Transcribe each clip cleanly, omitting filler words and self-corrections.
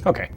Okay.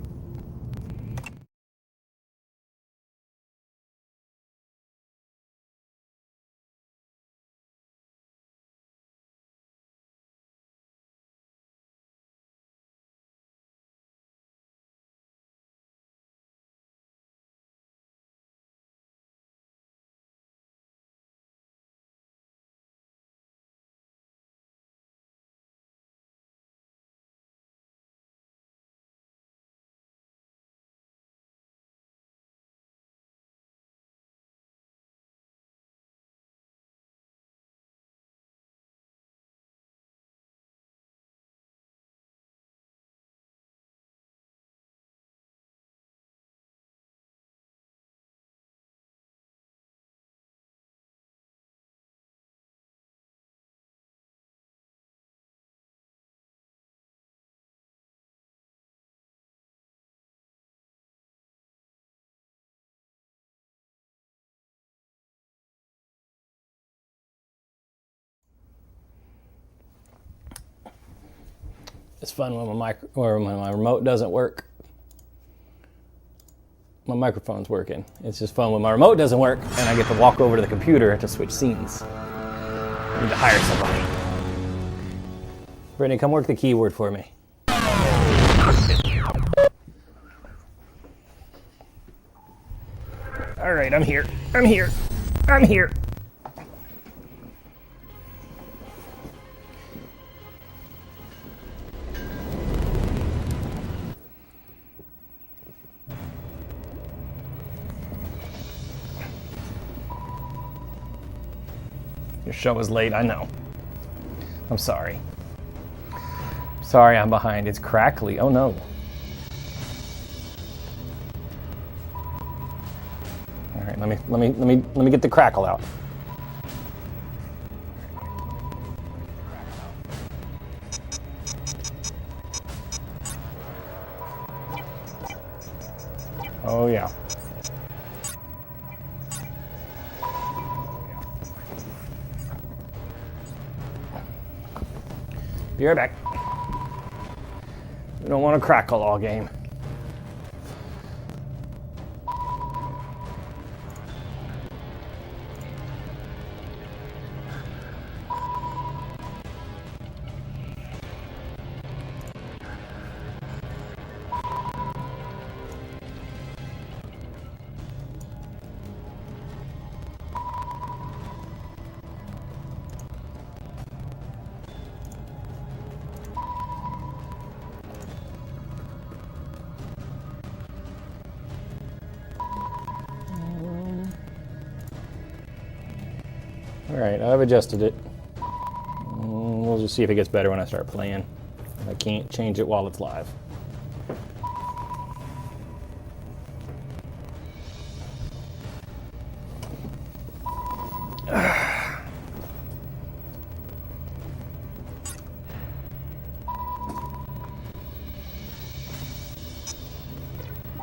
It's fun when my remote doesn't work. My microphone's working. It's just fun when my remote doesn't work and I get to walk over to the computer to switch scenes. I need to hire somebody. Brittany, come work the keyboard for me. All right, I'm here. I'm here. I'm here. Your show is late, I know. I'm sorry. Sorry I'm behind. It's crackly. Oh no. All right, let me get the crackle out. Oh yeah. Be right back. We don't want to crackle all game. Alright, I've adjusted it. We'll just see if it gets better when I start playing. I can't change it while it's live.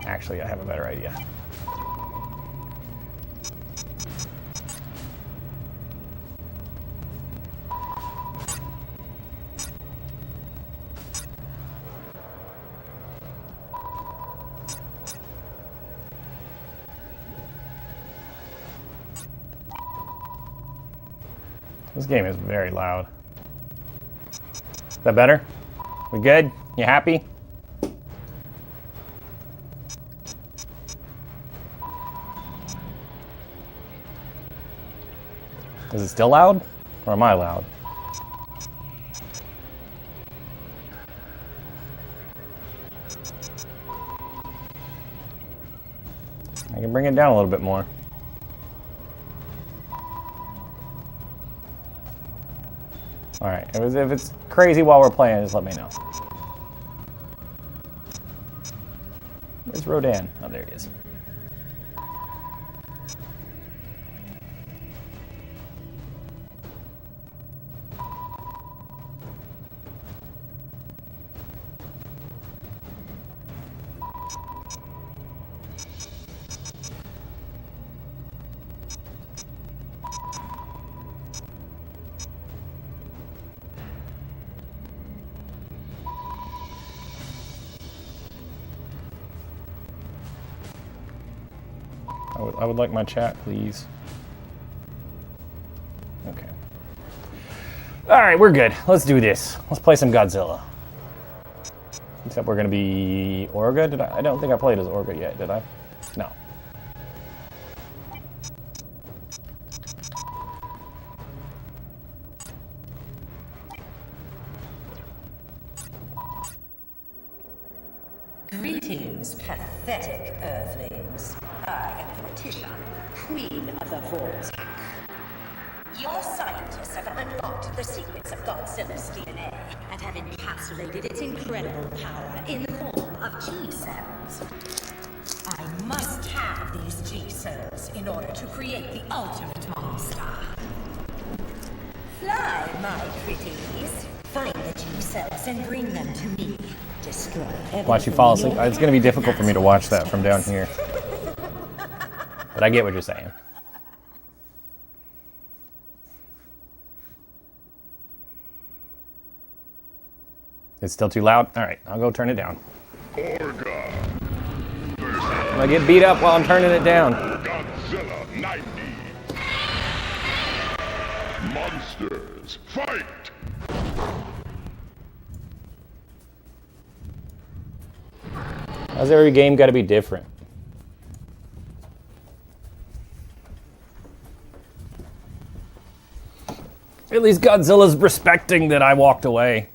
Actually, I have a better idea. This game is very loud. Is that better? We good? You happy? Is it still loud? Or am I loud? I can bring it down a little bit more. Alright, if it's crazy while we're playing, just let me know. Where's Rodan? Oh, there he is. I would like my chat, please. Okay. All right, we're good. Let's do this. Let's play some Godzilla. Except we're gonna be Orga. I don't think I played as Orga yet, did I? No. Greetings, pathetic Earthlings. I am Morticia, Queen of the Vortex. Your scientists have unlocked the secrets of Godzilla's DNA and have encapsulated its incredible power in the form of G-cells. I must have these G-cells in order to create the ultimate monster. Fly, my pretties. Find the G-cells and bring them to me. Destroy everything. Watch you fall asleep. It's going to be difficult for me to watch that from down here. But I get what you're saying. It's still too loud? Alright, I'll go turn it down. Orga. I'm going to get beat up while I'm turning it down. Godzilla 90. Monsters, fight! How's every game got to be different? At least Godzilla's respecting that I walked away.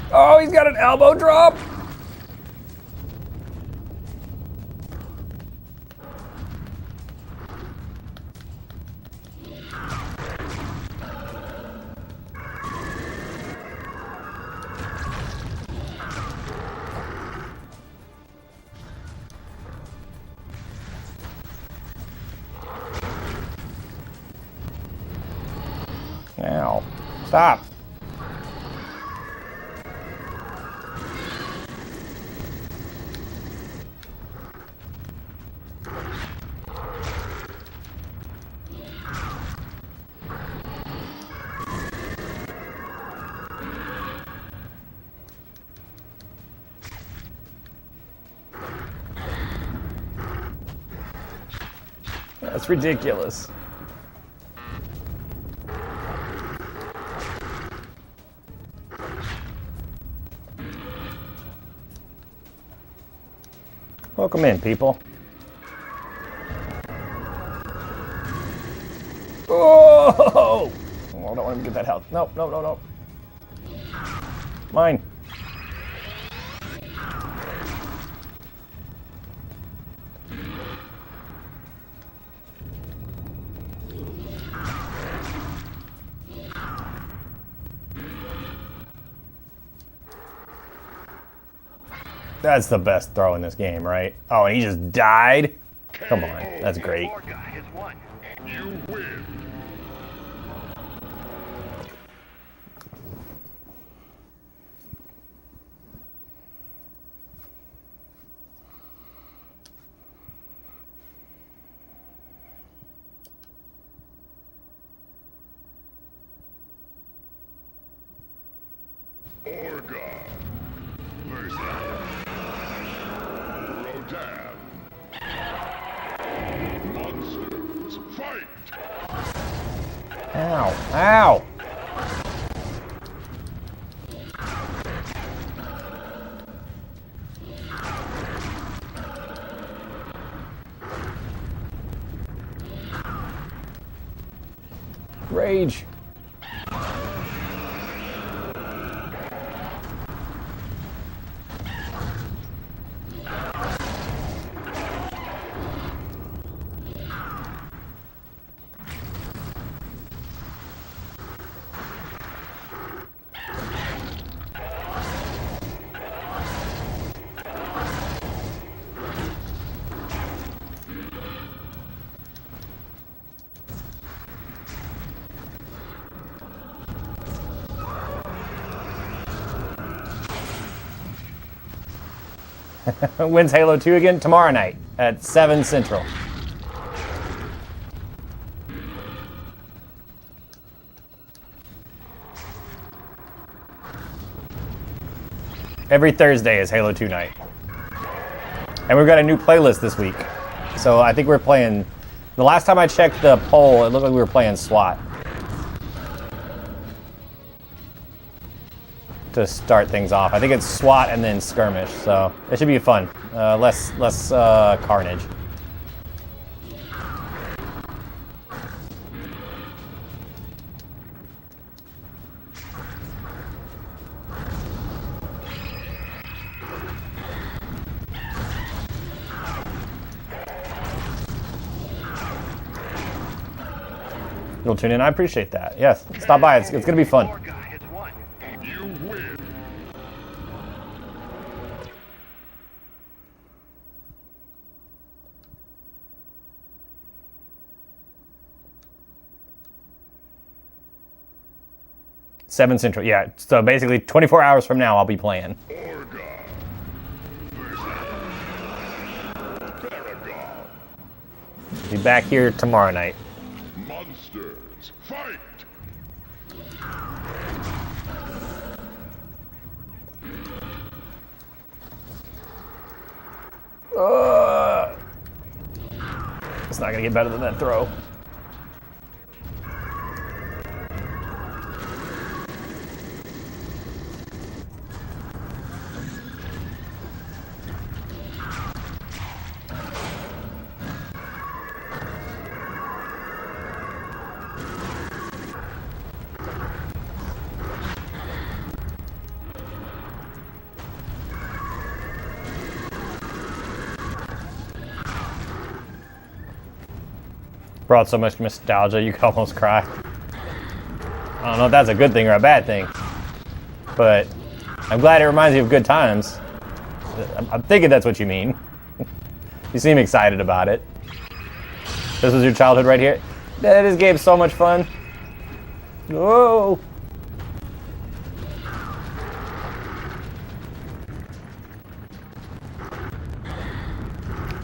Oh, he's got an elbow drop. Ow. Stop. That's ridiculous. Welcome in, people. Oh! Oh, I don't want him to get that health. No, no, no, no. Mine. That's the best throw in this game, right? Oh, and he just died? Come on, that's great. You win. Orga versus Rodan. Monsters, fight! Ow, ow! Rage. When's Halo 2 again? Tomorrow night at 7 Central. Every Thursday is Halo 2 night. And we've got a new playlist this week. So I think we're playing... The last time I checked the poll, it looked like we were playing SWAT. To start things off. I think it's SWAT and then Skirmish. So it should be fun. Less carnage. You'll tune in. I appreciate that. Yes, stop by. It's gonna be fun. You win. Seven Central. Yeah. So basically, 24 hours from now, I'll be playing. Orga versus Paragon. Be back here tomorrow night. Monsters, fight! It's not gonna get better than that throw. Brought so much nostalgia, you could almost cry. I don't know if that's a good thing or a bad thing, but I'm glad it reminds you of good times. I'm thinking that's what you mean. You seem excited about it. This was your childhood right here? This game's so much fun. Whoa!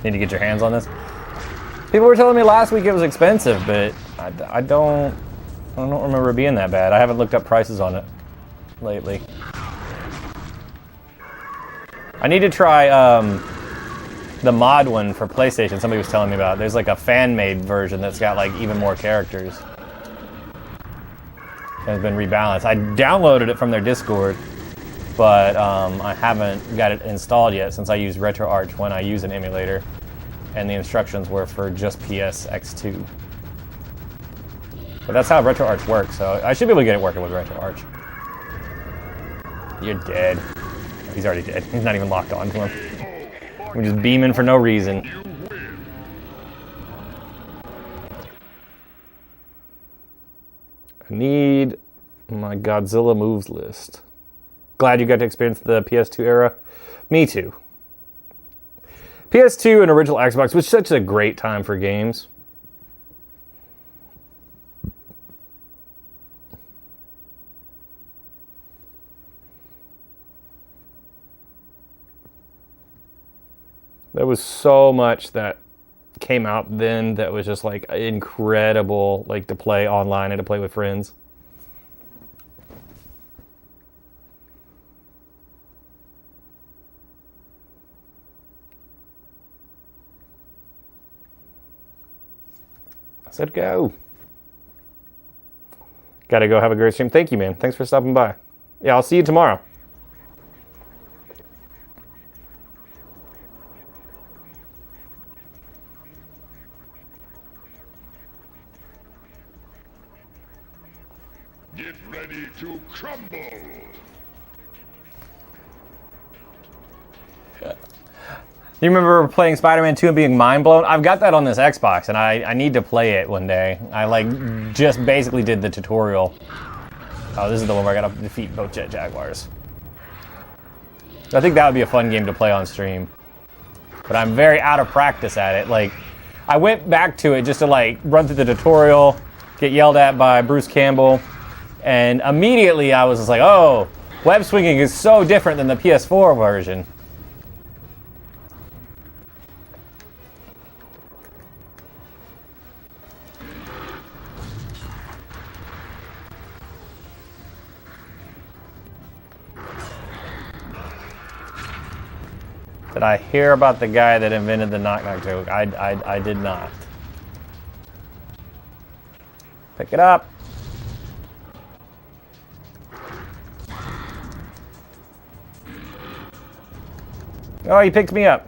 Need to get your hands on this. People were telling me last week it was expensive, but I don't remember it being that bad. I haven't looked up prices on it lately. I need to try the mod one for PlayStation. Somebody was telling me about. There's like a fan-made version that's got like even more characters. It's been rebalanced. I downloaded it from their Discord, but I haven't got it installed yet since I use RetroArch when I use an emulator. And the instructions were for just PSX2. But that's how RetroArch works, so I should be able to get it working with RetroArch. You're dead. He's already dead. He's not even locked onto him. We're just beaming for no reason. You win. I need my Godzilla moves list. Glad you got to experience the PS2 era. Me too. PS2 and original Xbox was such a great time for games. There was so much that came out then that was just like incredible, like to play online and to play with friends. I said go. Gotta go have a great stream. Thank you, man. Thanks for stopping by. Yeah, I'll see you tomorrow. Get ready to crumble. You remember playing Spider-Man 2 and being mind blown? I've got that on this Xbox, and I need to play it one day. I like just basically did the tutorial. Oh, this is the one where I gotta defeat both Jet Jaguars. I think that would be a fun game to play on stream. But I'm very out of practice at it. Like, I went back to it just to like run through the tutorial, get yelled at by Bruce Campbell, and immediately I was just like, oh, web swinging is so different than the PS4 version. Did I hear about the guy that invented the knock-knock joke? I did not. Pick it up. Oh, he picked me up.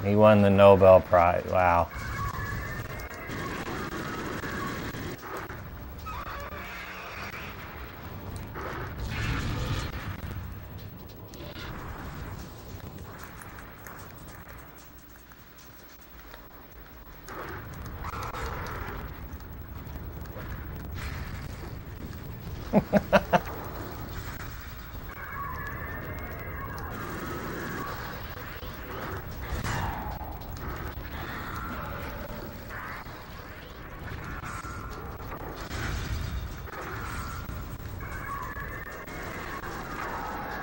He won the Nobel Prize. Wow.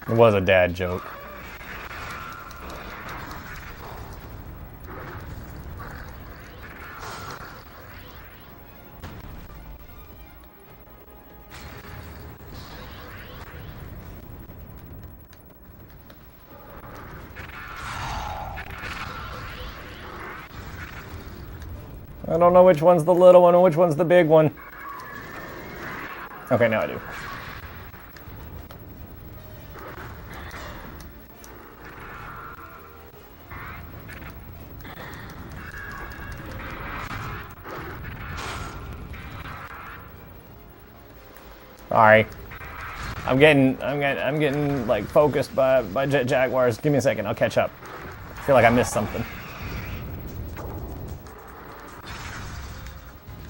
It was a dad joke. I don't know which one's the little one and which one's the big one. Okay, now I do. Sorry. I'm getting like focused by jet jaguars. Give me a second, I'll catch up. I feel like I missed something.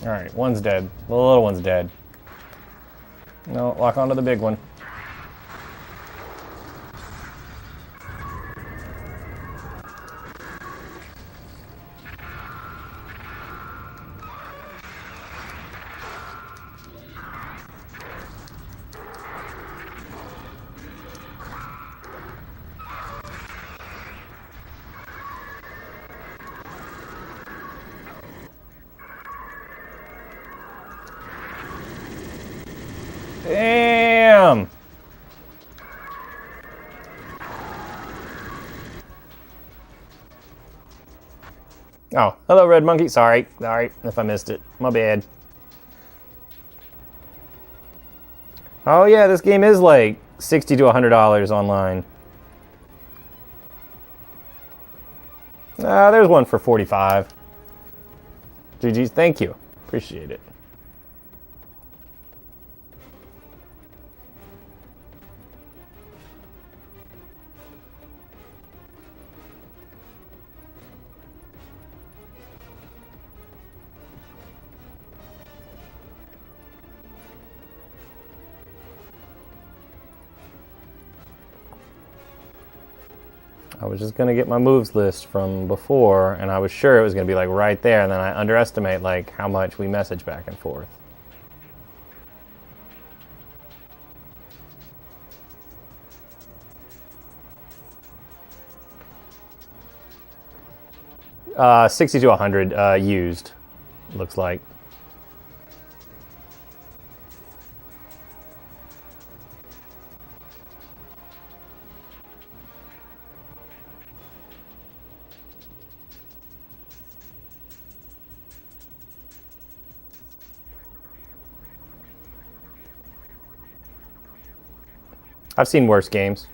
Alright, one's dead. The little one's dead. No, lock onto the big one. Damn! Oh, hello, Red Monkey. Sorry if I missed it. My bad. Oh yeah, this game is like $60 to $100 online. There's one for $45. GG's, thank you. Appreciate it. I was just gonna get my moves list from before, and I was sure it was gonna be like right there, and then I underestimate like how much we message back and forth. $60 to $100 used, looks like. I've seen worse games.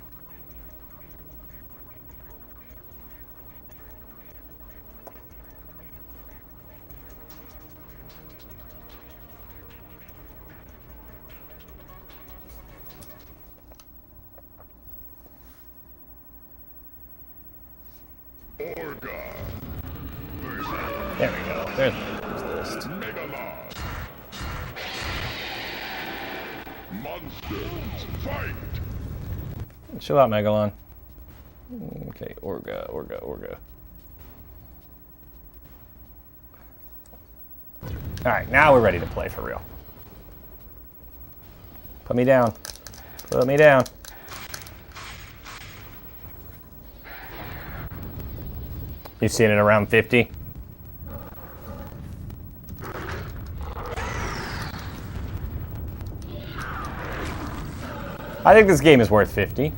Orga. There we go. There's the moves list. Megalon. Monsters, fight! Chill out, Megalon. Okay, Orga. Alright, now we're ready to play for real. Put me down. Put me down. You've seen it around 50? I think this game is worth 50.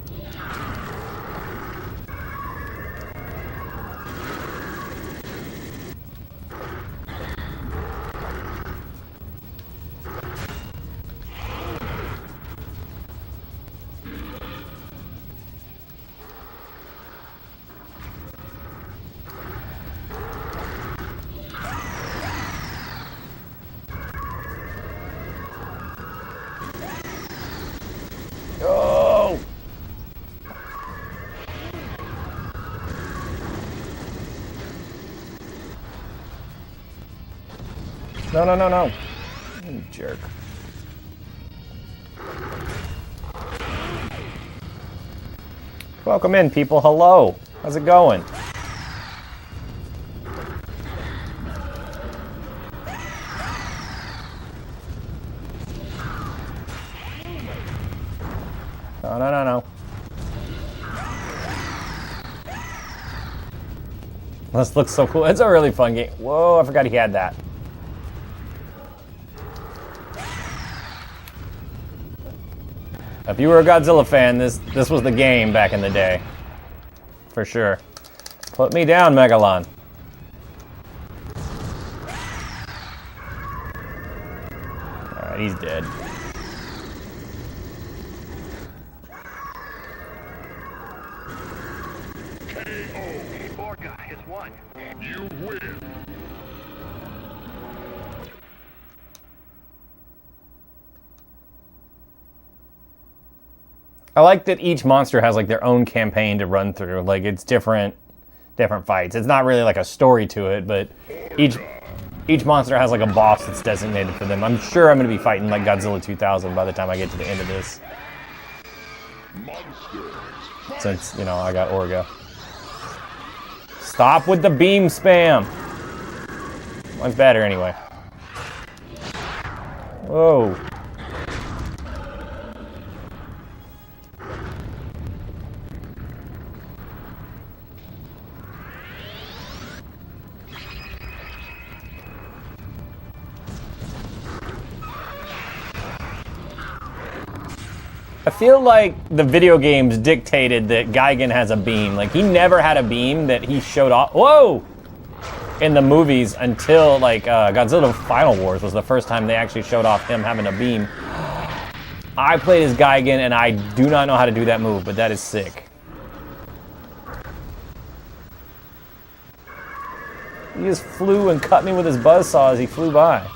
Oh! No, no, no, no. You jerk. Welcome in, people. Hello. How's it going? No, no, no, no. This looks so cool. It's a really fun game. Whoa, I forgot he had that. If you were a Godzilla fan, this was the game back in the day. For sure. Put me down, Megalon. Alright, he's dead. Orga has won. You win. I like that each monster has like their own campaign to run through. Like it's different fights. It's not really like a story to it, but each monster has like a boss that's designated for them. I'm sure I'm going to be fighting like Godzilla 2000 by the time I get to the end of this. Monsters. Since, you know, I got Orga. Stop with the beam spam. Mine's better anyway. Whoa. I feel like the video games dictated that Gigan has a beam. Like, he never had a beam that he showed off. Whoa! In the movies until, like, Godzilla Final Wars was the first time they actually showed off him having a beam. I played as Gigan, and I do not know how to do that move, but that is sick. He just flew and cut me with his buzzsaw as he flew by.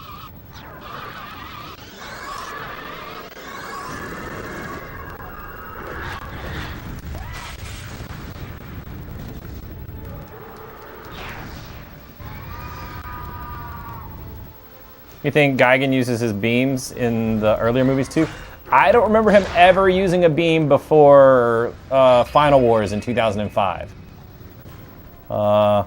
You think Gigan uses his beams in the earlier movies too? I don't remember him ever using a beam before Final Wars in 2005. And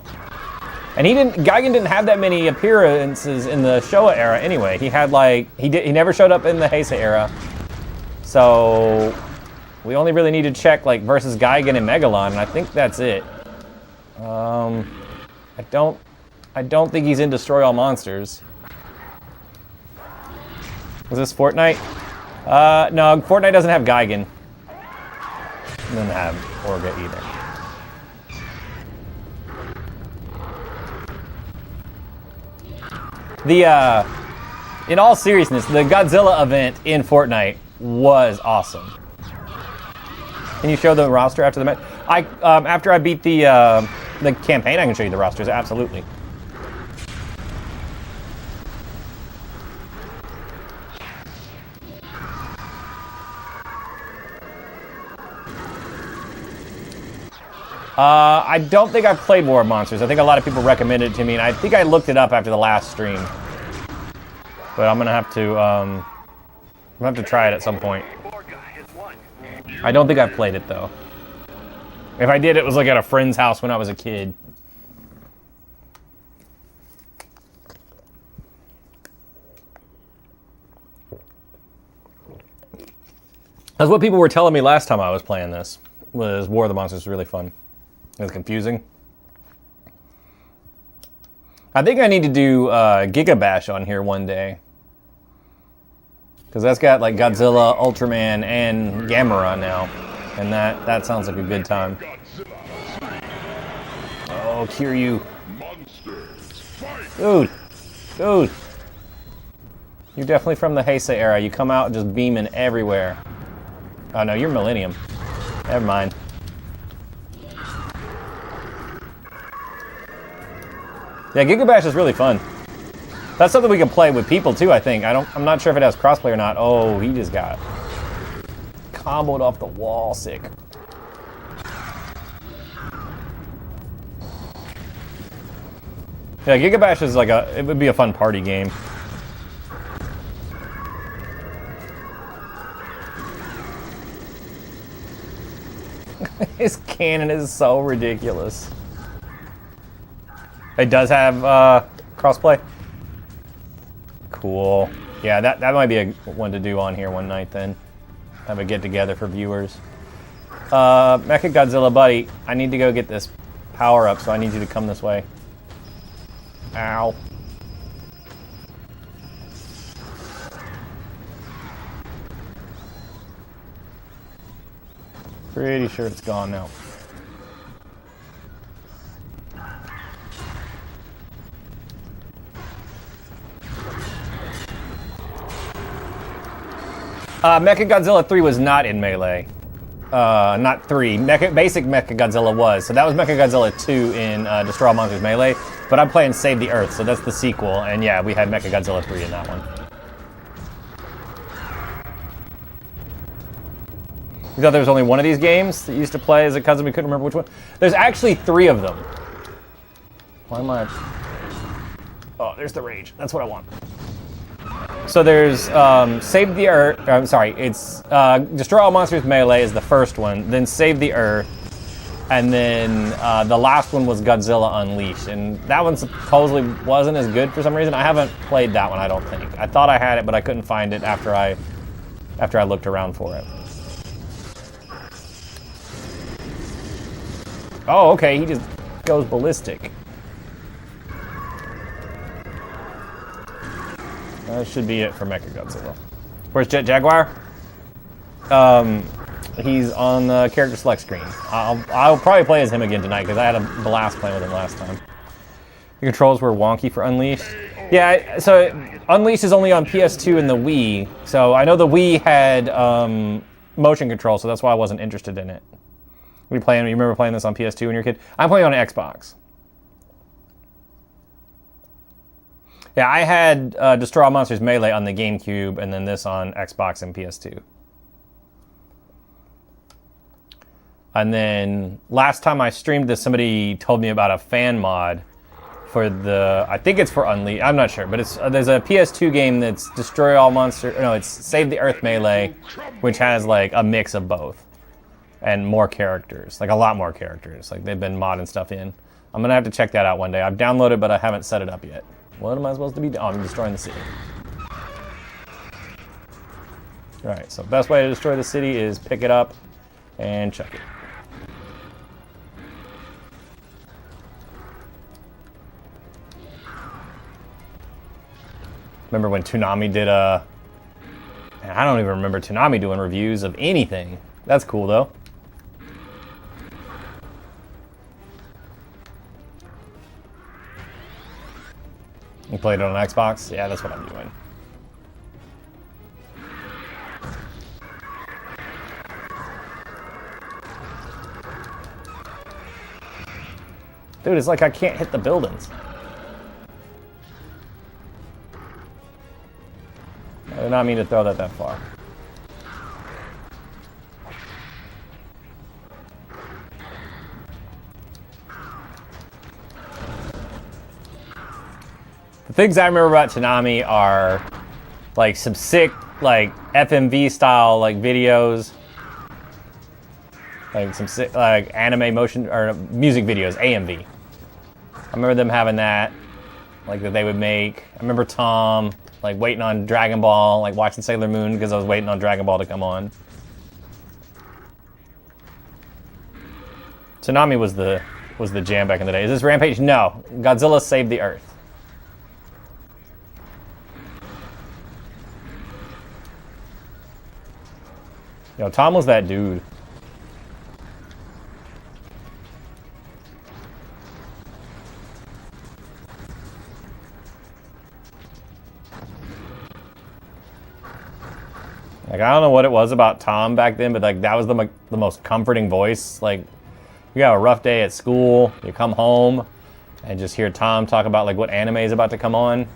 Gigan didn't have that many appearances in the Showa era anyway. He had like, he never showed up in the Heisei era. So we only really need to check like versus Gigan and Megalon, and I think that's it. I don't think he's in Destroy All Monsters. Was this Fortnite? No, Fortnite doesn't have Gigan. It doesn't have Orga either. In all seriousness, the Godzilla event in Fortnite was awesome. Can you show the roster after the match? After I beat the campaign, I can show you the rosters, absolutely. I don't think I've played War of Monsters. I think a lot of people recommended it to me, and I think I looked it up after the last stream. But I'm gonna have to try it at some point. I don't think I've played it though. If I did, it was like at a friend's house when I was a kid. That's what people were telling me last time I was playing this. Was War of the Monsters really fun. It was confusing. I think I need to do Giga Bash on here one day. Because that's got like Godzilla, Ultraman, and Gamera now. And that sounds like a good time. Oh, Kiryu. Dude. Dude. You're definitely from the Heisei era. You come out just beaming everywhere. Oh no, you're Millennium. Never mind. Yeah, Giga Bash is really fun. That's something we can play with people too, I think. I'm not sure if it has crossplay or not. Oh, he just got comboed off the wall. Sick. Yeah, Giga Bash is like it would be a fun party game. His cannon is so ridiculous. It does have crossplay. Cool. Yeah, that might be a one to do on here one night then. Have a get together for viewers. Mecha Godzilla buddy, I need to go get this power up, so I need you to come this way. Ow. Pretty sure it's gone now. Mechagodzilla 3 was not in Melee. Not 3. Basic Mechagodzilla was. So that was Mechagodzilla 2 in Destroy All Monsters Melee. But I'm playing Save the Earth, so that's the sequel. And yeah, we had Mechagodzilla 3 in that one. You thought there was only one of these games that you used to play as a cousin? We couldn't remember which one. There's actually 3 of them. Why am I... Oh, there's the rage. That's what I want. So there's Save the Earth, I'm sorry, it's Destroy All Monsters Melee is the first one, then Save the Earth, and then the last one was Godzilla Unleashed, and that one supposedly wasn't as good for some reason. I haven't played that one, I don't think. I thought I had it, but I couldn't find it after I looked around for it. Oh, okay, he just goes ballistic. That should be it for Mechagodzilla. Where's Jet Jaguar? He's on the character select screen. I'll probably play as him again tonight because I had a blast playing with him last time. The controls were wonky for Unleashed. Yeah, so Unleashed is only on PS2 and the Wii. So I know the Wii had motion control, so that's why I wasn't interested in it. You remember playing this on PS2 when you were a kid? I'm playing on an Xbox. Yeah, I had Destroy All Monsters Melee on the GameCube, and then this on Xbox and PS2. And then last time I streamed this, somebody told me about a fan mod for I think it's for Unleashed. I'm not sure, but there's a PS2 game that's Destroy All Monsters. No, it's Save the Earth Melee, which has like a mix of both and more characters, like a lot more characters. Like they've been modding stuff in. I'm gonna have to check that out one day. I've downloaded, but I haven't set it up yet. What am I supposed to be doing? Oh, I'm destroying the city. Alright, so best way to destroy the city is pick it up and chuck it. Remember when Toonami did I don't even remember Toonami doing reviews of anything. That's cool though. You played it on Xbox? Yeah, that's what I'm doing. Dude, it's like I can't hit the buildings. I did not mean to throw that far. The things I remember about Toonami are like some sick like FMV style like videos, like some sick like anime motion or music videos, AMV. I remember them having that, like that they would make. I remember Tom like waiting on Dragon Ball, like watching Sailor Moon because I was waiting on Dragon Ball to come on. Toonami was the jam back in the day. Is this Rampage? No, Godzilla Saved the Earth. Yo, Tom was that dude. Like, I don't know what it was about Tom back then, but like that was the most comforting voice. Like, you got a rough day at school, you come home, and just hear Tom talk about like what anime is about to come on.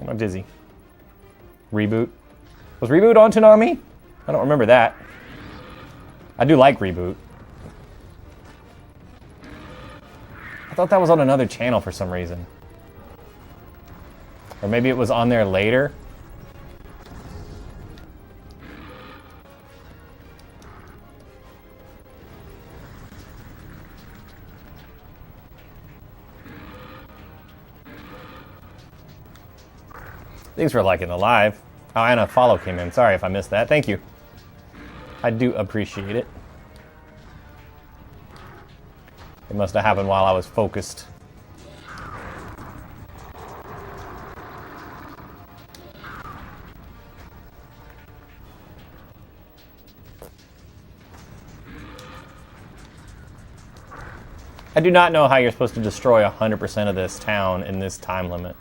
I'm dizzy. Reboot. Was Reboot on Toonami? I don't remember that. I do like Reboot. I thought that was on another channel for some reason. Or maybe it was on there later. Thanks for liking the live. Oh, and a follow came in. Sorry if I missed that. Thank you. I do appreciate it. It must have happened while I was focused. I do not know how you're supposed to destroy 100% of this town in this time limit.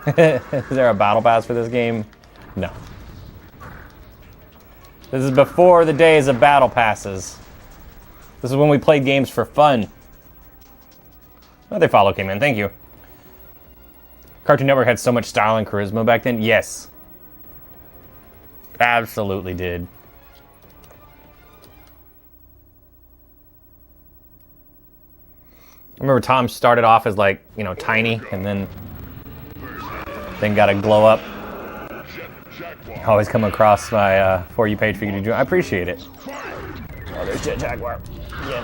Is there a battle pass for this game? No. This is before the days of battle passes. This is when we played games for fun. Oh, they follow came in. Thank you. Cartoon Network had so much style and charisma back then. Yes. Absolutely did. I remember Tom started off as like, you know, tiny and then got to glow up. Always come across my For You page for you to join. I appreciate it. Oh, there's Jet Jaguar. Yeah.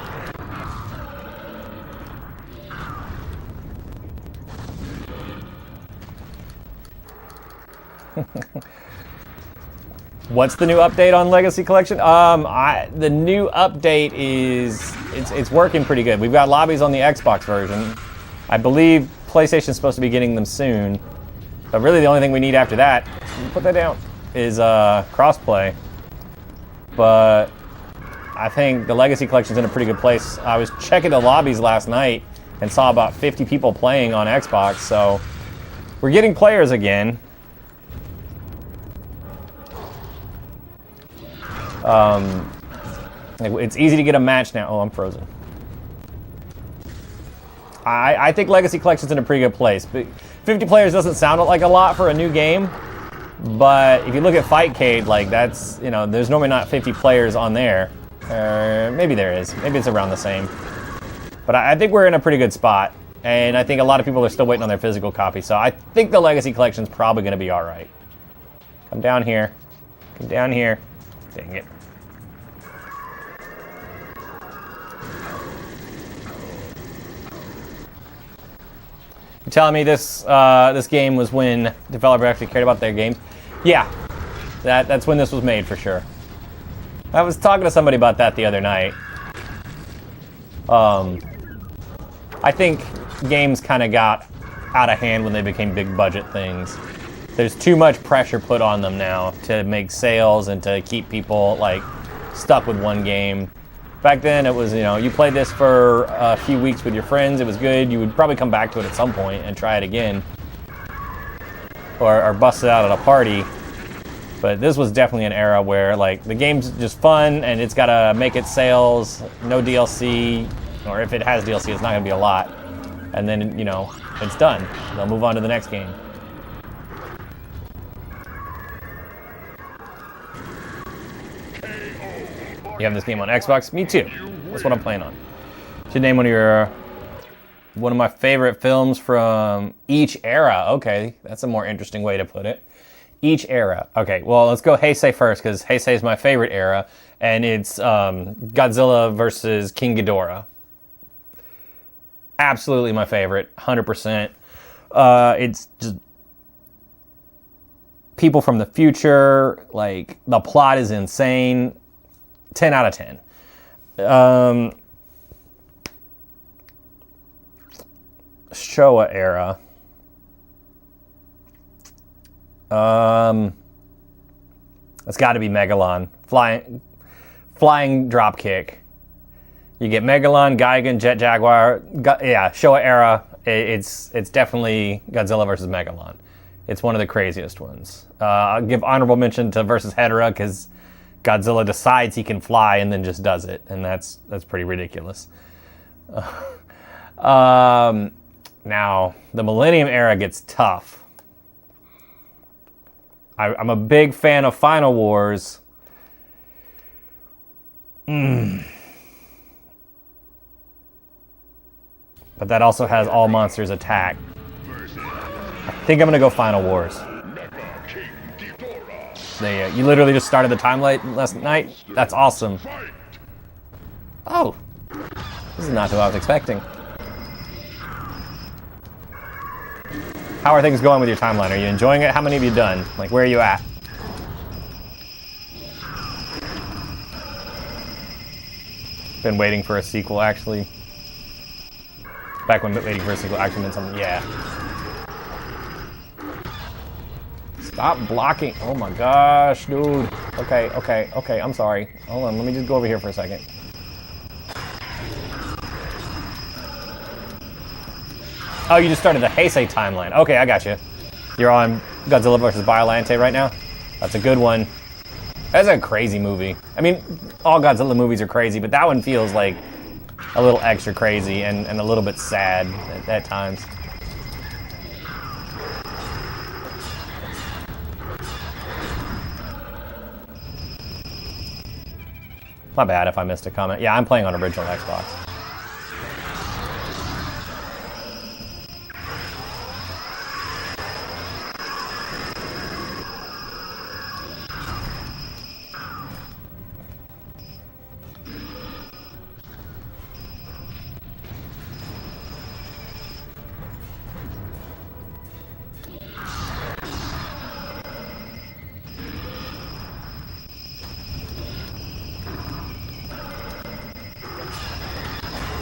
What's the new update on Legacy Collection? The new update is it's working pretty good. We've got lobbies on the Xbox version. I believe PlayStation's supposed to be getting them soon. But really the only thing we need after that, put that down, is crossplay. But I think the Legacy Collection's in a pretty good place. I was checking the lobbies last night and saw about 50 people playing on Xbox, so we're getting players again. It's easy to get a match now. Oh, I'm frozen. I think Legacy Collection's in a pretty good place. But 50 players doesn't sound like a lot for a new game. But if you look at Fightcade, like that's, you know, there's normally not 50 players on there. Maybe there is. Maybe it's around the same. But I think we're in a pretty good spot. And I think a lot of people are still waiting on their physical copy. So I think the Legacy Collection's probably going to be all right. Come down here. Come down here. Dang it. You're telling me this this game was when developers actually cared about their games? Yeah, that's when this was made for sure. I was talking to somebody about that the other night. I think games kind of got out of hand when they became big budget things. There's too much pressure put on them now to make sales and to keep people like stuck with one game. Back then it was, you know, you played this for a few weeks with your friends, it was good, you would probably come back to it at some point and try it again. Or bust it out at a party. But this was definitely an era where like the game's just fun and it's gotta make its sales, no DLC, or if it has DLC it's not gonna be a lot. And then, you know, it's done. They'll move on to the next game. You have this game on Xbox? Me too. That's what I'm playing on. Should name one of my favorite films from each era. Okay, that's a more interesting way to put it. Each era. Okay, well, let's go Heisei first, because Heisei is my favorite era, and it's Godzilla versus King Ghidorah. Absolutely my favorite, 100%. It's just people from the future, like, the plot is insane. 10 out of 10. Showa era. It's got to be Megalon. Flying drop kick. You get Megalon, Gigan, Jet Jaguar. Yeah, Showa era. It's definitely Godzilla versus Megalon. It's one of the craziest ones. I'll give honorable mention to versus Hedorah because Godzilla decides he can fly and then just does it, and that's pretty ridiculous. Now the Millennium era gets tough. I'm a big fan of Final Wars. But that also has all monsters attack. I think I'm gonna go Final Wars. You literally just started the time last night? That's awesome. Oh, this is not what I was expecting. How are things going with your timeline? Are you enjoying it? How many have you done? Like, where are you at? Been waiting for a sequel, actually. Back when waiting for a sequel actually meant something. Yeah. Stop blocking. Oh my gosh, dude. Okay. I'm sorry. Hold on. Let me just go over here for a second. Oh, you just started the Heisei timeline. Okay, I got you. You're on Godzilla vs. Biollante right now? That's a good one. That's a crazy movie. I mean, all Godzilla movies are crazy, but that one feels like a little extra crazy and a little bit sad at times. My bad if I missed a comment. Yeah, I'm playing on original Xbox.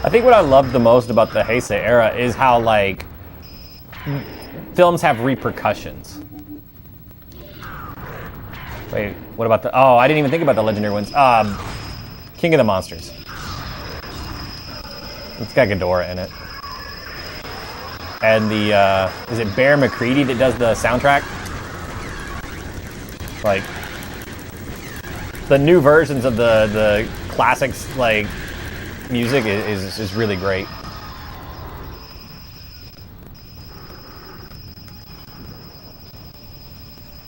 I think what I love the most about the Heisei era is how, like, films have repercussions. Wait, what about the... Oh, I didn't even think about the legendary ones. King of the Monsters. It's got Ghidorah in it. And the, is it Bear McCready that does the soundtrack? Like, the new versions of the classics, like, music is really great.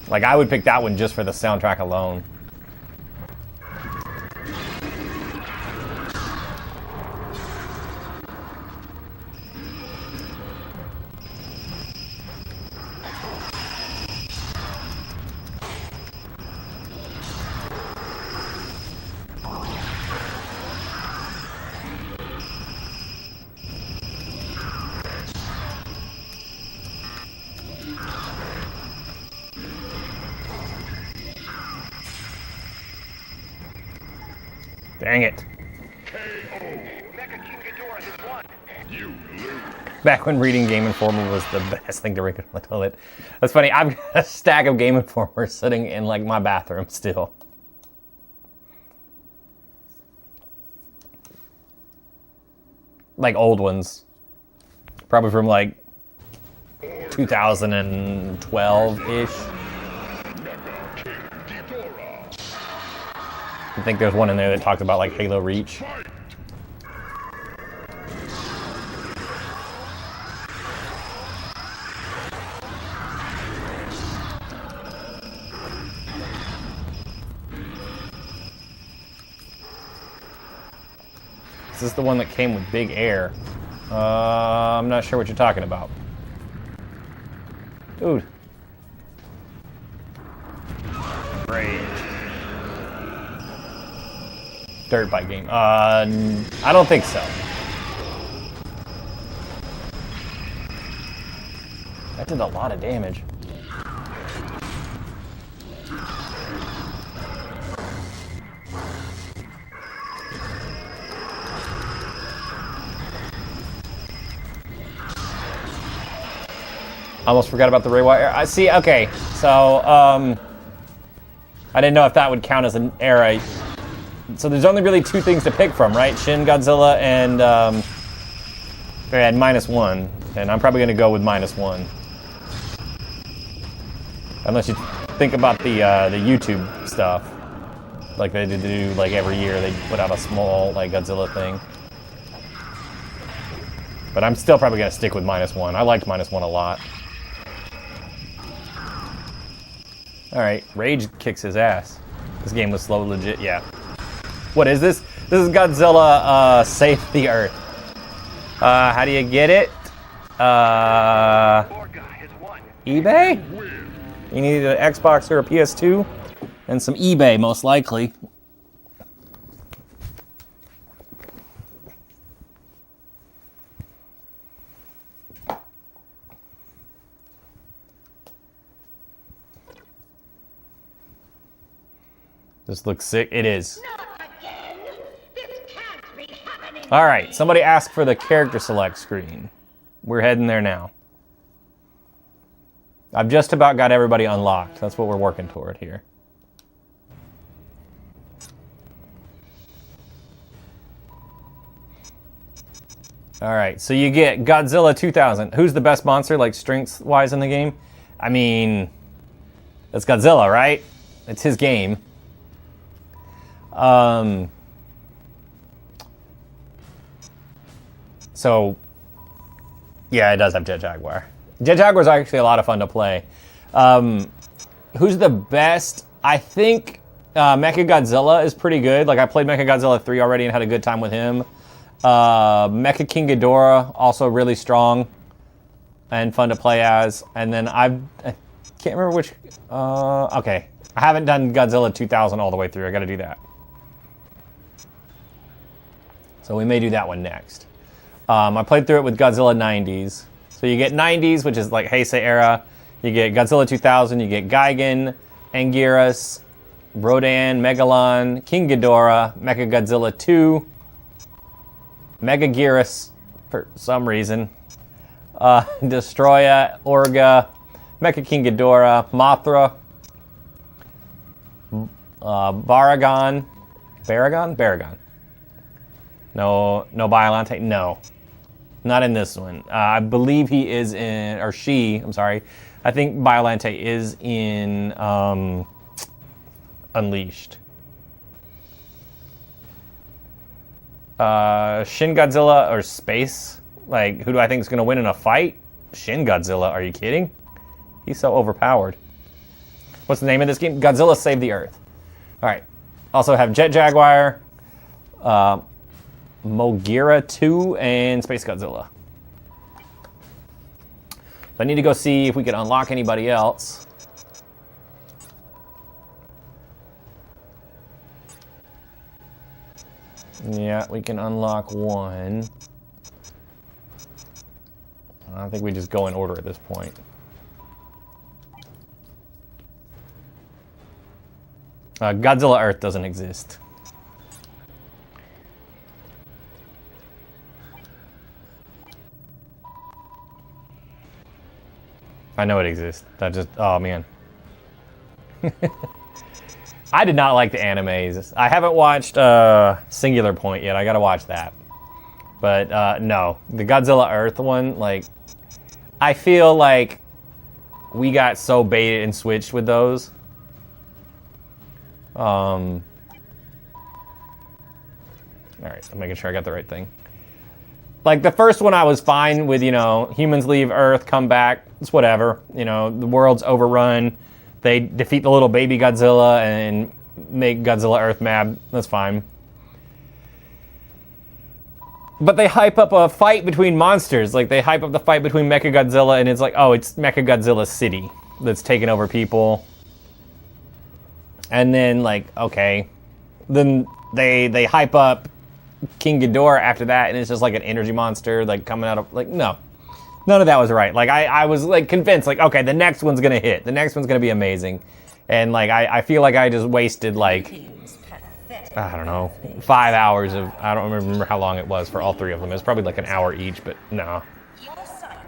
Like, I would pick that one just for the soundtrack alone. Dang it. Back when reading Game Informer was the best thing to read on the toilet. That's funny, I've got a stack of Game Informer sitting in, like, my bathroom still. Like, old ones. Probably from, like, 2012-ish. I think there's one in there that talks about, like, Halo Reach. This is the one that came with big air. I'm not sure what you're talking about. Dude. Rage. Dirt bike game. I don't think so. That did a lot of damage. Almost forgot about the Rewire. I see. Okay, so I didn't know if that would count as an era. So there's only really two things to pick from, right? Shin Godzilla and they had -1, and I'm probably gonna go with -1. Unless you think about the YouTube stuff, like they do like every year, they put out a small like Godzilla thing. But I'm still probably gonna stick with -1. I liked -1 a lot. All right, Rage kicks his ass. This game was slow, legit. Yeah. What is this? This is Godzilla Save the Earth. How do you get it? eBay? You need an Xbox or a PS2? And some eBay, most likely. This looks sick. It is. All right, somebody asked for the character select screen. We're heading there now. I've just about got everybody unlocked. That's what we're working toward here. All right, so you get Godzilla 2000. Who's the best monster, like strength-wise in the game? I mean, it's Godzilla, right? It's his game. So, yeah, it does have Jet Jaguar. Jet Jaguar is actually a lot of fun to play. Who's the best? I think Mechagodzilla is pretty good. Like, I played Mechagodzilla 3 already and had a good time with him. Mecha King Ghidorah, also really strong and fun to play as. And then I can't remember which... okay, I haven't done Godzilla 2000 all the way through. I got to do that. So we may do that one next. I played through it with Godzilla 90s. So you get 90s, which is like Heisei era. You get Godzilla 2000, you get Gigan, Anguirus, Rodan, Megalon, King Ghidorah, Mechagodzilla 2, Megaguirus for some reason, Destroya, Orga, Mecha King Ghidorah, Mothra, Baragon. Baragon? No Biollante? No. Not in this one. I believe he is in, or she, I'm sorry. I think Biollante is in Unleashed. Shin Godzilla or Space? Like, who do I think is going to win in a fight? Shin Godzilla, are you kidding? He's so overpowered. What's the name of this game? Godzilla Save the Earth. All right. Also have Jet Jaguar, Mogira 2, and Space Godzilla. So I need to go see if we can unlock anybody else. Yeah, we can unlock one. I think we just go in order at this point. Godzilla Earth doesn't exist. I know it exists. That just, oh man. I did not like the animes. I haven't watched Singular Point yet. I gotta watch that. But no, the Godzilla Earth one, like, I feel like we got so baited and switched with those. All right, I'm making sure I got the right thing. Like, the first one I was fine with, you know, humans leave Earth, come back, it's whatever. You know, the world's overrun. They defeat the little baby Godzilla and make Godzilla Earth mad. That's fine. But they hype up a fight between monsters. Like, they hype up the fight between Mechagodzilla and it's like, oh, it's Mechagodzilla City that's taking over people. And then, like, okay. Then they hype up King Ghidorah after that, and it's just like an energy monster, like, coming out of, like, no. None of that was right. Like, I was, like, convinced, like, okay, the next one's gonna hit. The next one's gonna be amazing. And, like, I feel like I just wasted, like, I don't know, 5 hours of, I don't remember how long it was for all three of them. It was probably like an hour each, but no.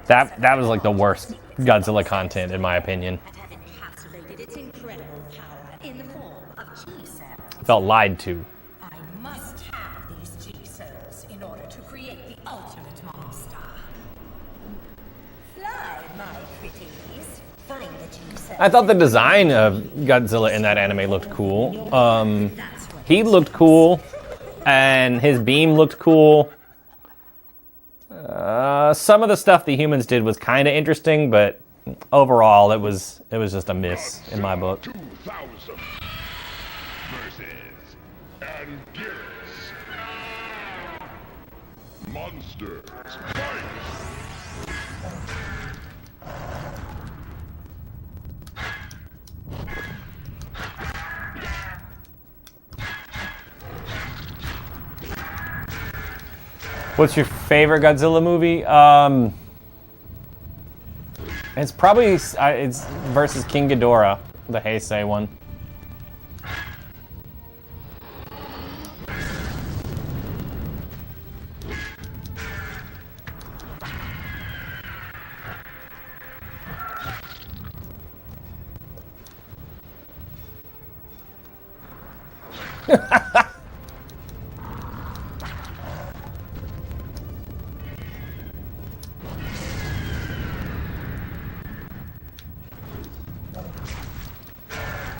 That was, like, the worst Godzilla content, in my opinion. And have encapsulated its incredible power in the form of G-cells. Felt lied to. I must have these G-cells in order to create the ultimate monster. Fly, my pretties. Find the G-cells. I thought the design of Godzilla in that anime looked cool. He looked cool, and his beam looked cool. Some of the stuff the humans did was kind of interesting, but overall, it was just a miss in my book. 2000 versus Anguirus. Monsters fight! What's your favorite Godzilla movie? It's probably it's versus King Ghidorah, the Heisei one.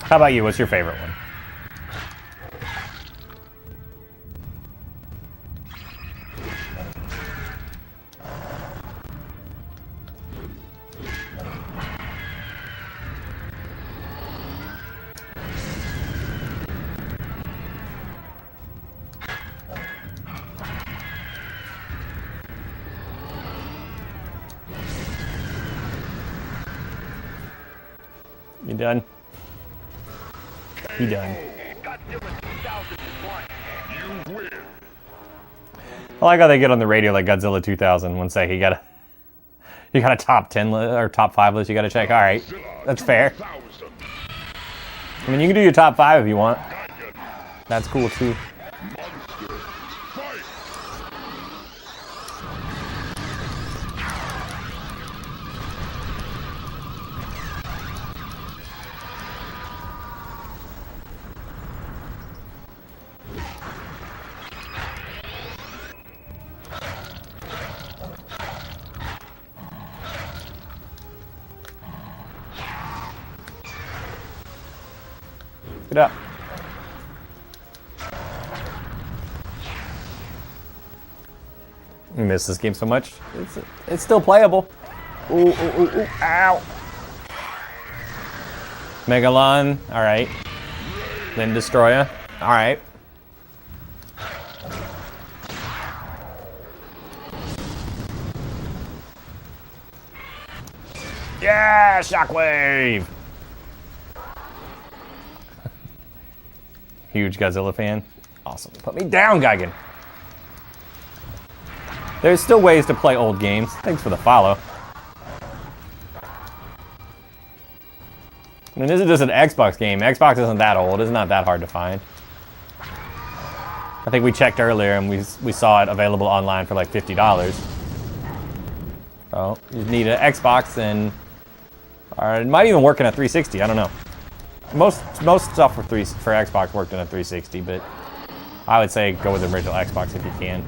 How about you? What's your favorite one? You done? You done. Godzilla 2000 is one. You win. I like how they get on the radio like Godzilla 2000 when say you got a top 10 or top 5 list you got to check. All right, that's fair. 2000. I mean, you can do your top 5 if you want. That's cool too. Monsters fight! Get up. I miss this game so much. It's still playable. Ooh, ooh, ooh, ooh, ow. Megalon, all right. Then Destroyer, all right. Yeah, Shockwave. Huge Godzilla fan. Awesome. Put me down, Gigan. There's still ways to play old games. Thanks for the follow. I mean, this is just an Xbox game. Xbox isn't that old. It's not that hard to find. I think we checked earlier and we saw it available online for like $50. So you need an Xbox and or it might even work in a 360. I don't know. Most stuff for Xbox worked in a 360, but I would say go with the original Xbox if you can.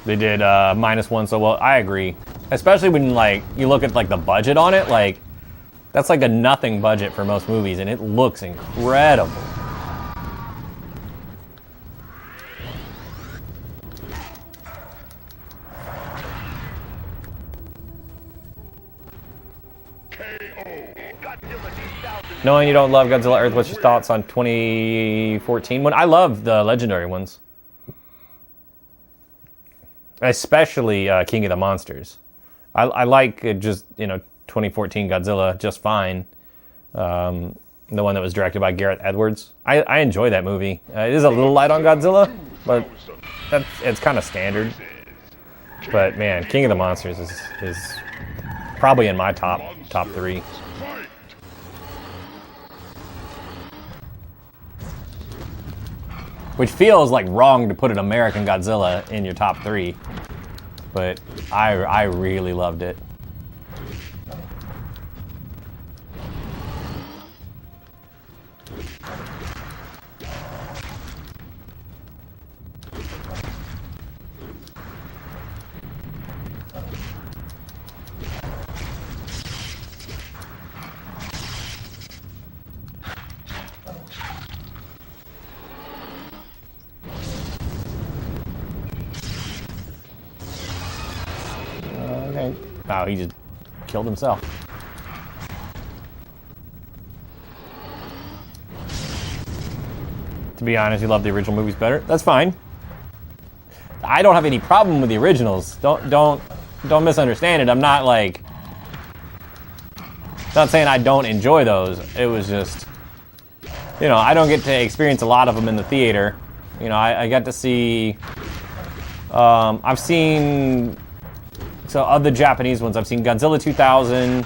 They did -1 so well. I agree, especially when like you look at like the budget on it. Like that's like a nothing budget for most movies, and it looks incredible. Knowing you don't love Godzilla Earth, what's your thoughts on 2014 one? I love the legendary ones. Especially King of the Monsters. I like just, 2014 Godzilla just fine. The one that was directed by Gareth Edwards. I enjoy that movie. It is a little light on Godzilla, but it's kind of standard. But man, King of the Monsters is probably in my top 3. which feels like wrong to put an American Godzilla in your top 3. But I really loved it. Okay. Oh, he just killed himself. To be honest, you love the original movies better. That's fine. I don't have any problem with the originals. Don't misunderstand it. I'm not like, not saying I don't enjoy those. It was just, you know, I don't get to experience a lot of them in the theater. You know, I got to see. I've seen. So of the Japanese ones, I've seen Godzilla 2000,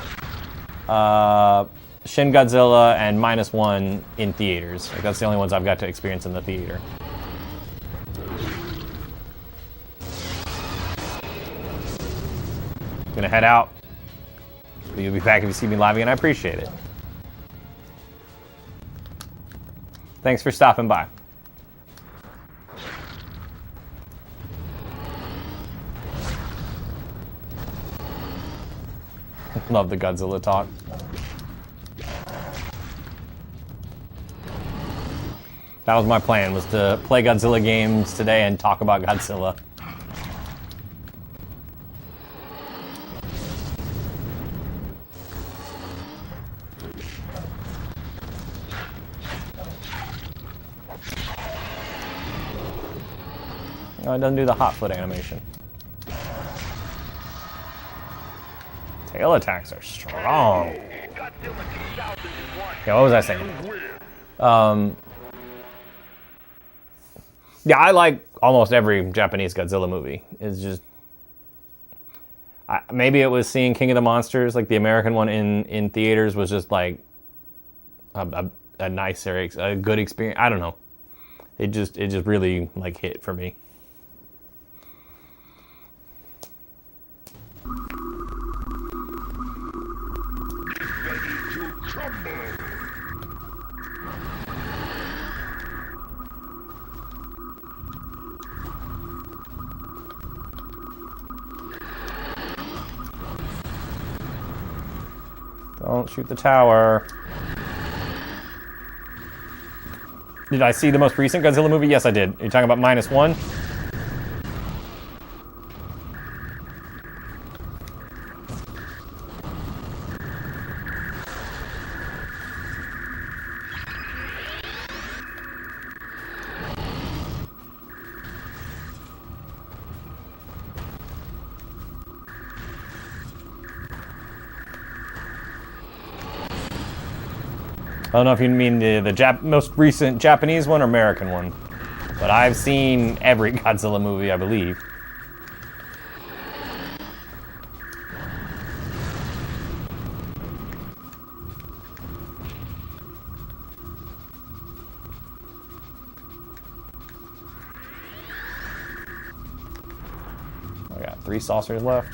Shin Godzilla, and -1 in theaters. Like, that's the only ones I've got to experience in the theater. Gonna head out. But you'll be back if you see me live again. I appreciate it. Thanks for stopping by. Love the Godzilla talk. That was my plan, was to play Godzilla games today and talk about Godzilla. No, it doesn't do the hot foot animation. Tail attacks are strong. Yeah, what was I saying? Yeah, I like almost every Japanese Godzilla movie. It's just, maybe it was seeing King of the Monsters, like the American one in theaters, was just like a nicer, a good experience. I don't know. It just really like hit for me. Don't shoot the tower. Did I see the most recent Godzilla movie? Yes, I did. Are you talking about -1? I don't know if you mean the most recent Japanese one or American one, but I've seen every Godzilla movie, I believe. I got 3 saucers left.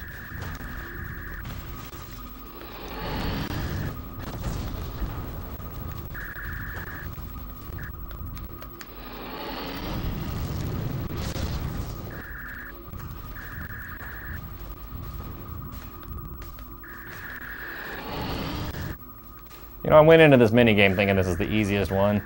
You know, I went into this minigame thinking this is the easiest one.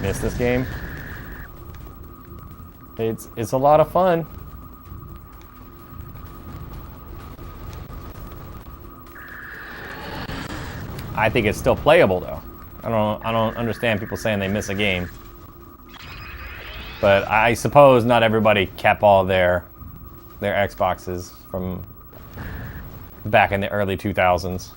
Missed this game. It's a lot of fun. I think it's still playable though. I don't understand people saying they miss a game. But I suppose not everybody kept all their Xboxes from back in the early 2000s.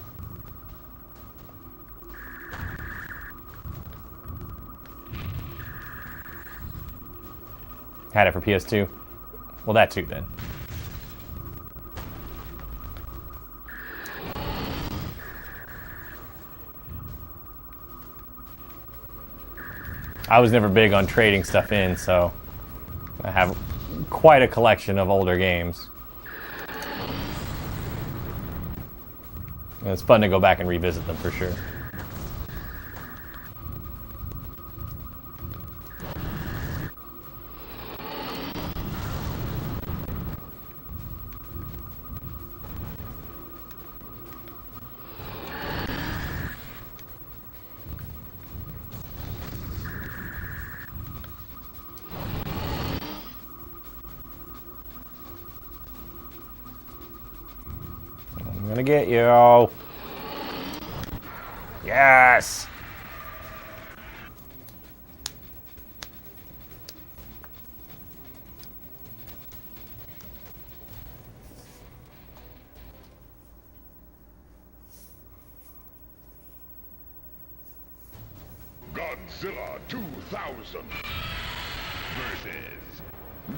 Had it for PS2. Well, that too, then. I was never big on trading stuff in, so I have quite a collection of older games. And it's fun to go back and revisit them for sure. I'm gonna get you. Yes! Godzilla 2000 versus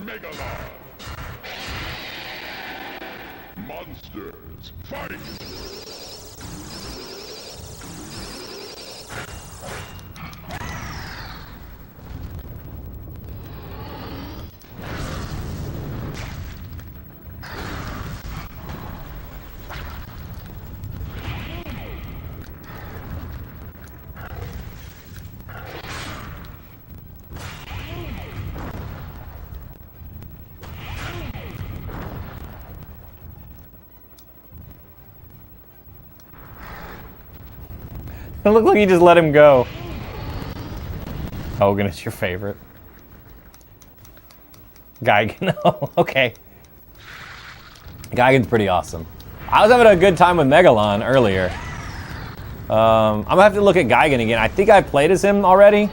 Megalon. Monsters, fight! It looked like you just let him go. Hogan is your favorite. Gigan, oh, okay. Gigan's pretty awesome. I was having a good time with Megalon earlier. I'm gonna have to look at Gigan again. I think I played as him already,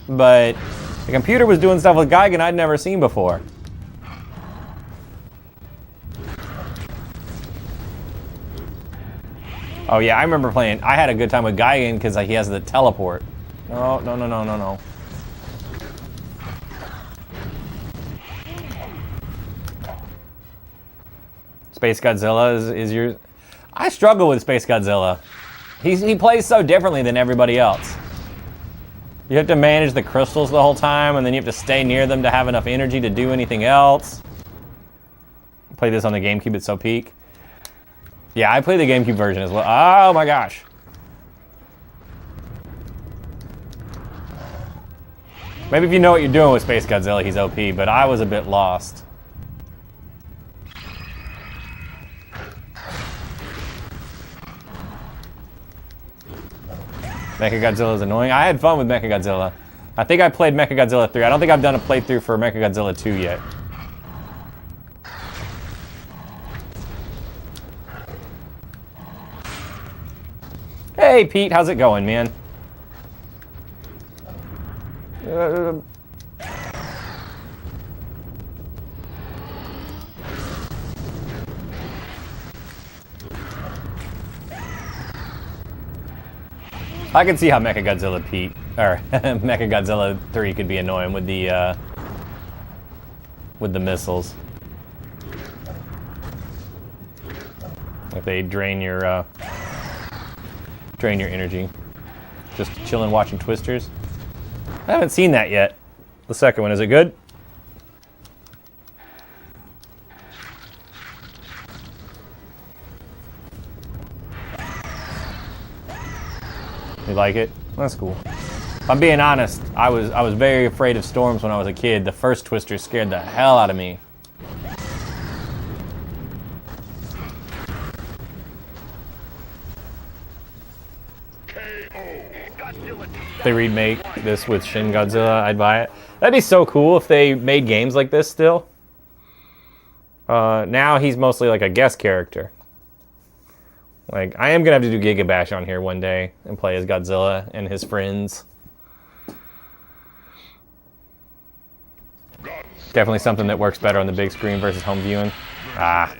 but the computer was doing stuff with Gigan I'd never seen before. Oh yeah, I remember playing. I had a good time with Gigan because he has the teleport. No, no, no, no, no, no. Space Godzilla is your... I struggle with Space Godzilla. He plays so differently than everybody else. You have to manage the crystals the whole time, and then you have to stay near them to have enough energy to do anything else. Play this on the GameCube, it's so peak. Yeah, I play the GameCube version as well. Oh my gosh. Maybe if you know what you're doing with Space Godzilla, he's OP, but I was a bit lost. Mechagodzilla is annoying. I had fun with Mechagodzilla. I think I played Mechagodzilla 3. I don't think I've done a playthrough for Mechagodzilla 2 yet. Hey, Pete, how's it going, man? I can see how Mechagodzilla Pete, or Mechagodzilla 3 could be annoying with the missiles. If they drain your energy. Just chilling watching Twisters. I haven't seen that yet. The second one, is it good? You like it? That's cool. If I'm being honest, I was very afraid of storms when I was a kid. The first Twister scared the hell out of me. If they remake this with Shin Godzilla, I'd buy it. That'd be so cool if they made games like this still. Now he's mostly like a guest character. Like, I am gonna have to do Giga Bash on here one day and play as Godzilla and his friends. Definitely something that works better on the big screen versus home viewing. Ah.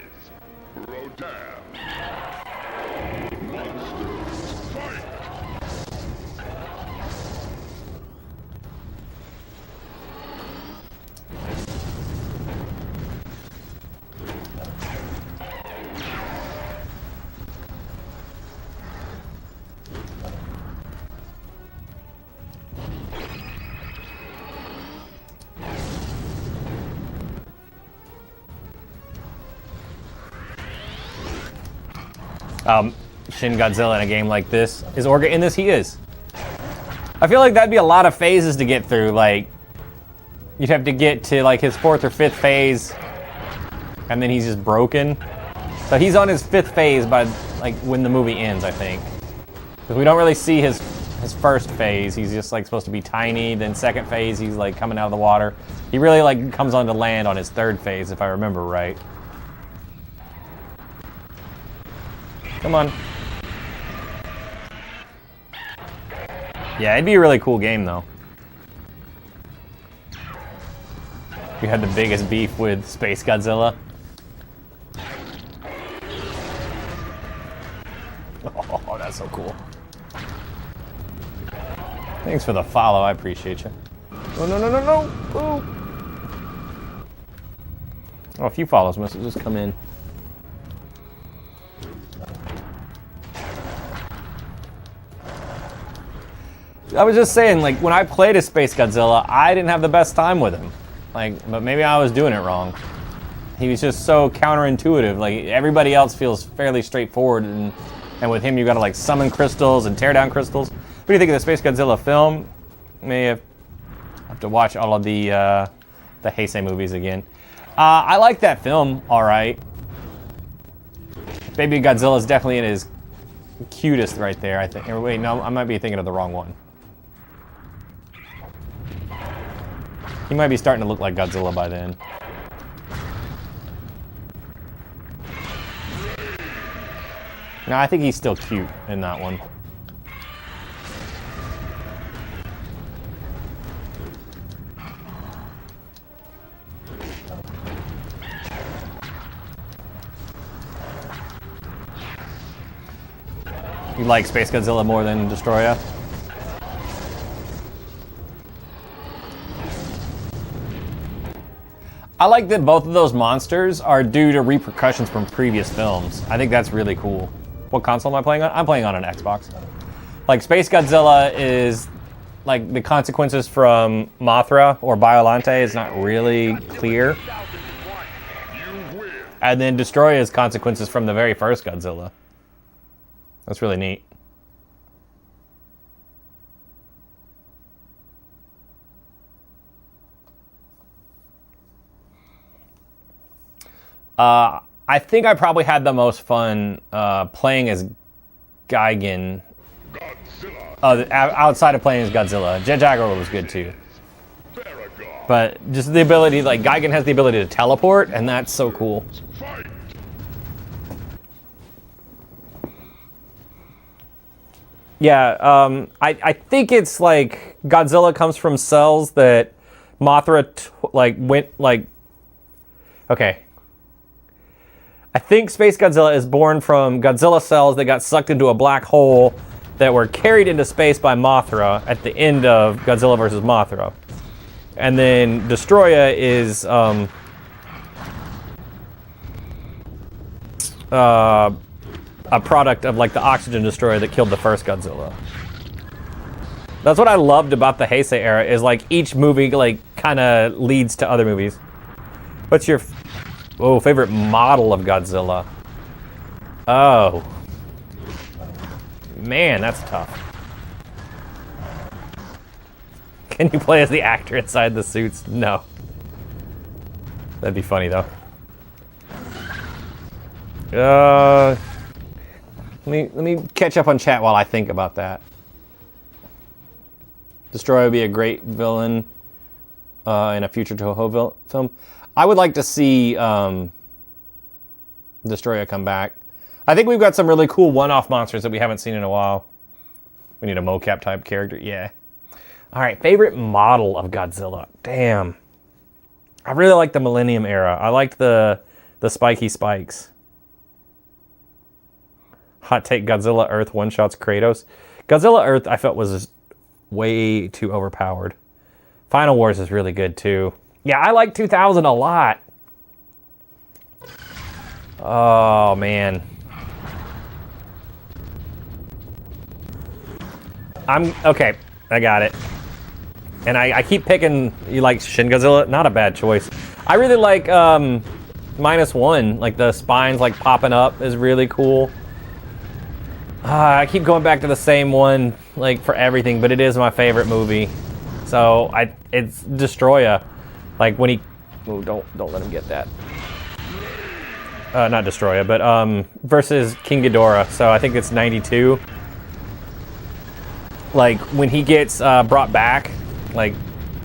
Shin Godzilla in a game like this. Is Orga in this? He is. I feel like that'd be a lot of phases to get through. Like, you'd have to get to like his 4th or 5th phase, and then he's just broken. So he's on his 5th phase by like when the movie ends, I think. Because we don't really see his first phase. He's just like supposed to be tiny. Then 2nd phase, he's like coming out of the water. He really like comes onto land on his 3rd phase, if I remember right. Come on. Yeah, it'd be a really cool game, though. You had the biggest beef with Space Godzilla. Oh, that's so cool. Thanks for the follow, I appreciate you. Oh, no, no, no, no! Oh, a few follows must have just come in. I was just saying, like, when I played as Space Godzilla, I didn't have the best time with him. Like, but maybe I was doing it wrong. He was just so counterintuitive. Like, everybody else feels fairly straightforward, and with him you gotta, like, summon crystals and tear down crystals. What do you think of the Space Godzilla film? May have to watch all of the Heisei movies again. I like that film, alright. Baby Godzilla is definitely in his cutest right there, I think. Wait, no, I might be thinking of the wrong one. He might be starting to look like Godzilla by then. No, I think he's still cute in that one. You like Space Godzilla more than Destroya? I like that both of those monsters are due to repercussions from previous films. I think that's really cool. What console am I playing on? I'm playing on an Xbox. Like, Space Godzilla is, like, the consequences from Mothra or Biollante is not really clear. And then Destroya's consequences from the very first Godzilla. That's really neat. I think I probably had the most fun playing as Gigan. Outside of playing as Godzilla. Jet Jaguar was good too. But just the ability, like, Gigan has the ability to teleport, and that's so cool. Yeah, I think it's like Godzilla comes from cells that Mothra okay. I think Space Godzilla is born from Godzilla cells that got sucked into a black hole that were carried into space by Mothra at the end of Godzilla vs. Mothra. And then Destroya is a product of, like, the oxygen destroyer that killed the first Godzilla. That's what I loved about the Heisei era, is like each movie like kind of leads to other movies. What's your favorite model of Godzilla? Oh. Man, that's tough. Can you play as the actor inside the suits? No. That'd be funny though. Let me catch up on chat while I think about that. Destroyer would be a great villain in a future Toho film. I would like to see Destroyer come back. I think we've got some really cool one-off monsters that we haven't seen in a while. We need a mocap type character. Yeah. All right, favorite model of Godzilla. Damn. I really like the Millennium era. I liked the spiky spikes. Hot take, Godzilla Earth one-shots Kratos. Godzilla Earth I felt was way too overpowered. Final Wars is really good too. Yeah, I like 2000 a lot. Oh, man. Okay, I got it. And I keep picking, you like Shin Godzilla? Not a bad choice. I really like -1, like the spines like popping up is really cool. I keep going back to the same one, like, for everything, but it is my favorite movie. So, it's Destroya. Like, when he... Oh, don't let him get that. Not Destroya, but, versus King Ghidorah. So, I think it's 92. Like, when he gets brought back, like,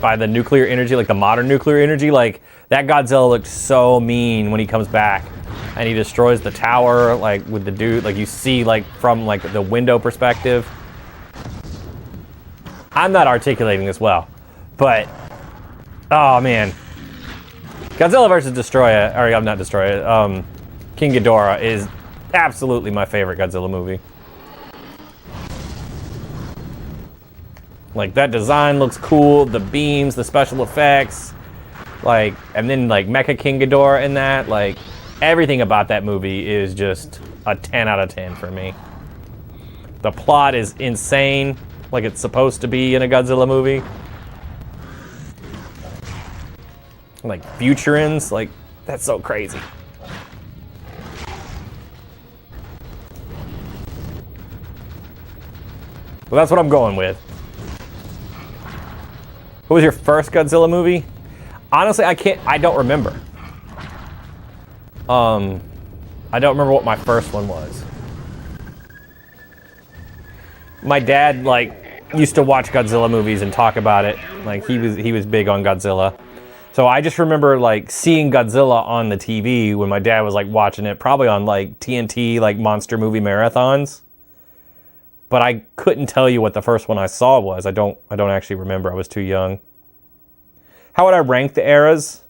by the nuclear energy, like the modern nuclear energy, like, that Godzilla looked so mean when he comes back. And he destroys the tower, like, with the dude, like, you see, like, from, like, the window perspective. I'm not articulating this well, but, oh, man. Godzilla vs. Destroya, or I'm not Destroya, King Ghidorah is absolutely my favorite Godzilla movie. Like, that design looks cool, the beams, the special effects, like, and then, like, Mecha King Ghidorah in that, like, everything about that movie is just a 10 out of 10 for me. The plot is insane, like it's supposed to be in a Godzilla movie. Like, Futurins, like, that's so crazy. Well, that's what I'm going with. What was your first Godzilla movie? Honestly, I don't remember. I don't remember what my first one was. My dad, like, used to watch Godzilla movies and talk about it. Like, he was big on Godzilla. So I just remember, like, seeing Godzilla on the TV when my dad was, like, watching it, probably on, like, TNT, like, monster movie marathons. But I couldn't tell you what the first one I saw was. I don't actually remember. I was too young. How would I rank the eras?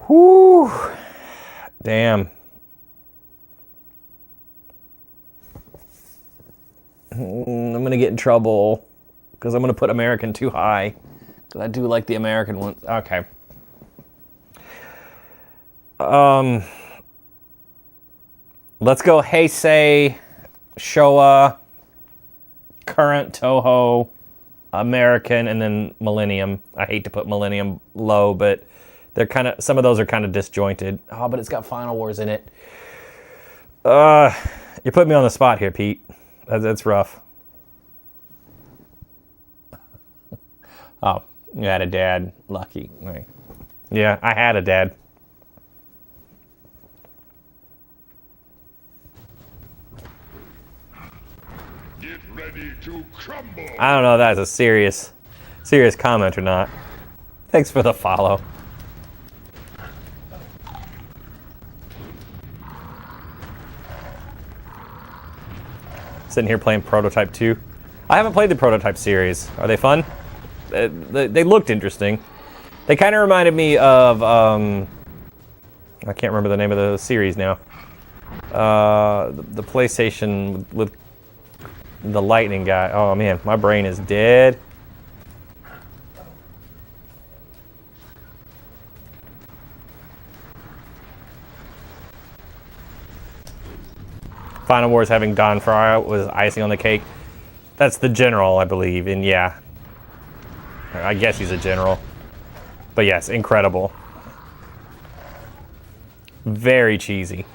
Whew. Damn. I'm gonna get in trouble because I'm gonna put American too high. Because I do like the American ones. Okay. Let's go Heisei, Showa, current Toho, American, and then Millennium. I hate to put Millennium low, but they're kind of, some of those are kind of disjointed. Oh, but it's got Final Wars in it. You're putting me on the spot here, Pete. That's rough. Oh, you had a dad. Lucky. Right. Yeah, I had a dad. Get ready to crumble. I don't know if that's a serious comment or not. Thanks for the follow. Sitting here playing Prototype 2. I haven't played the Prototype series. Are they fun? They looked interesting. They kind of reminded me of, I can't remember the name of the series now. The PlayStation with the lightning guy. Oh man, my brain is dead. Final Wars having Don Frye was icing on the cake. That's the general, I believe, and yeah. I guess he's a general. But yes, incredible. Very cheesy.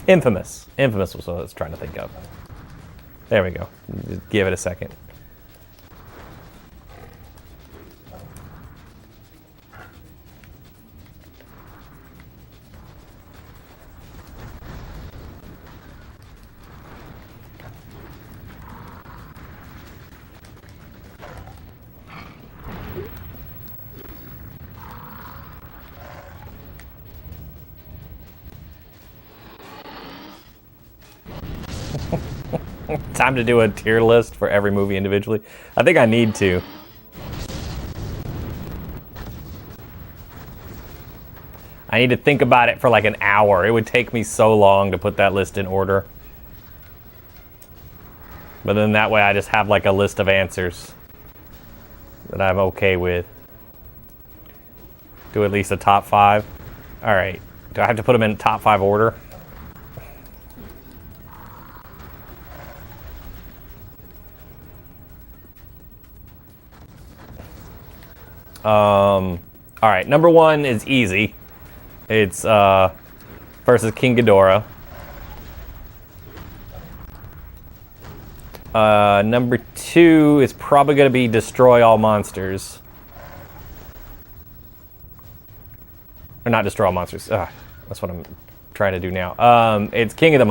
Infamous. Infamous was what I was trying to think of. There we go. Just give it a second. Time to do a tier list for every movie individually. I think I need to. I need to think about it for like an hour. It would take me so long to put that list in order. But then that way I just have like a list of answers that I'm okay with. Do at least a top 5. All right. Do I have to put them in top 5 order? All right, number 1 is easy. It's from versus King Ghidorah. Number 2 is probably going to be Destroy All Monsters. Or not Destroy All Monsters. That's what I'm trying to do now. It's King of the Monsters.